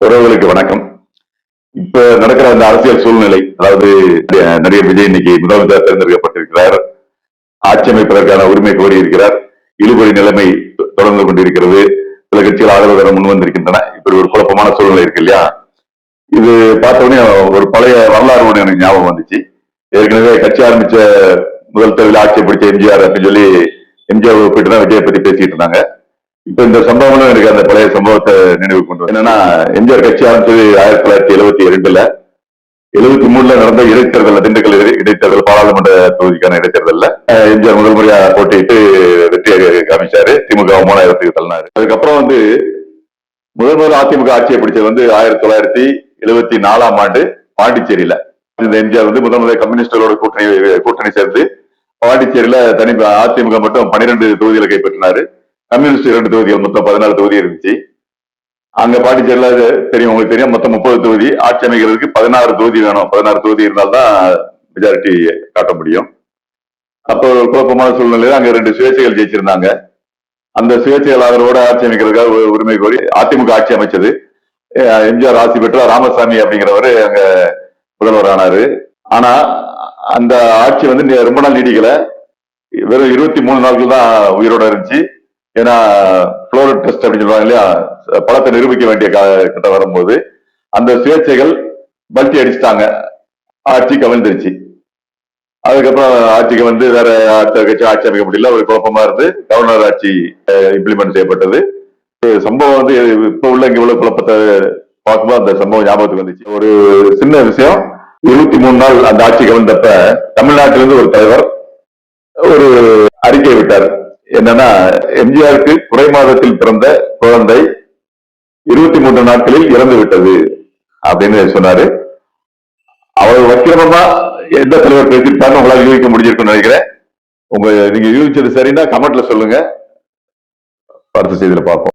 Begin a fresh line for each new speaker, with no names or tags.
உறவுகளுக்கு வணக்கம். இப்ப நடக்கிற அந்த அரசியல் சூழ்நிலை, அதாவது நடிகர் விஜய் இன்னைக்கு முதலமைச்சர் தேர்ந்தெடுக்கப்பட்டிருக்கிறார். ஆட்சி அமைப்பதற்கான உரிமை கோரி இருக்கிறார். இழுபறி நிலைமை தொடர்ந்து கொண்டிருக்கிறது. சில கட்சிகள் ஆதரவு தர முன் வந்திருக்கின்றன. இப்படி ஒரு குழப்பமான சூழ்நிலை இருக்கு இல்லையா? இது பார்த்தோடனே ஒரு பழைய வரலாறு ஒன்று எனக்கு ஞாபகம் வந்துச்சு. ஏற்கனவே கட்சி ஆரம்பிச்ச முதல் தேர்தல் ஆட்சியை பிடிச்ச எம்ஜிஆர் அப்படின்னு சொல்லி எம்ஜிஆர் ஒப்பிட்டு தான் விஜயை பத்தி பேசிட்டு இருந்தாங்க. இப்ப இந்த சம்பவங்களும் எனக்கு அந்த பழைய சம்பவத்தை நினைவு கொண்டு என்னன்னா, எம்ஜிஆர் கட்சி ஆரம்பிச்சது 1972ல 73ல நடந்த இடைத்தேர்தல், திண்டுக்கல் இடைத்தேர்தல், பாராளுமன்ற தொகுதிக்கான இடைத்தேர்தல்ல எம்ஜிஆர் முதல் முறையா போட்டியிட்டு வெற்றியை காமிச்சாரு. திமுக 3000க்கு தள்ளினாரு. அதுக்கப்புறம் முதல் அதிமுக ஆட்சியை பிடிச்சது 1974ஆம் ஆண்டு பாண்டிச்சேரியில. இந்த எம்ஜிஆர் முதல் கம்யூனிஸ்டுகளோட கூட்டணி சேர்ந்து பாண்டிச்சேரியில தனி அதிமுக மட்டும் 12 தொகுதிகளை கைப்பற்றினாரு. கம்யூனிஸ்ட் 2 தொகுதிகள், மொத்தம் 14 தொகுதி இருந்துச்சு. அங்க பாண்டிச்சேரியில தெரியும், உங்களுக்கு தெரியும், மொத்தம் 30 தொகுதி. ஆட்சி அமைக்கிறதுக்கு 16 தொகுதி வேணும். 16 தொகுதி இருந்தால்தான் மெஜாரிட்டி காட்ட முடியும். அப்போ குழப்பமான சூழ்நிலையில அங்க 2 சுயேட்சைகள் ஜெயிச்சிருந்தாங்க. அந்த சுயேட்சைகள் ஆதரவோட ஆட்சி அமைக்கிறதுக்காக உரிமை கோரி அதிமுக ஆட்சி அமைச்சது. எம்ஜிஆர் ஆட்சி பெற்ற ராமசாமி அப்படிங்கிறவரு அங்க முதல்வர் ஆனாரு. ஆனா அந்த ஆட்சி ரொம்ப நாள் நீடிக்கல. வெறும் 23 நாட்கள் தான் உயிரோட இருந்துச்சு. ஏன்னா புளோரல் டெஸ்ட் அப்படின்னு சொல்லுவாங்க இல்லையா, பலத்தை நிரூபிக்க வேண்டிய கிட்ட வரும்போது அந்த சுயேட்சைகள் பல்ட்டி அடிச்சுட்டாங்க. ஆட்சி கவிழ்ந்துருச்சு. அதுக்கப்புறம் ஆட்சிக்கு வேற கட்சி ஆட்சி அமைக்க முடியல. ஒரு குழப்பமா இருந்து கவர்னர் ஆட்சி இம்ப்ளிமெண்ட் செய்யப்பட்டது. சம்பவம் இப்ப உள்ள இங்க உள்ள குழப்பத்தை பார்க்கும்போது அந்த சம்பவம் ஞாபகத்துக்கு வந்துச்சு. ஒரு சின்ன விஷயம், 23 நாள் அந்த ஆட்சி கவிழ்ந்தப்ப தமிழ்நாட்டிலிருந்து ஒரு தலைவர் ஒரு அறிக்கை விட்டார். என்னன்னா, எம்ஜிஆருக்கு குறை மாதத்தில் பிறந்த குழந்தை 23 நாட்களில் இறந்து விட்டது அப்படின்னு சொன்னாரு. அவர் வக்கிரமா எந்த தலைவர் பேசிட்டாருன்னு உங்களால் யூகிக்க முடிஞ்சிருக்குன்னு நினைக்கிறேன். நீங்க யூகிச்சது சரின்னா கமெண்ட்ல சொல்லுங்க. அடுத்த செய்தியில பார்ப்போம்.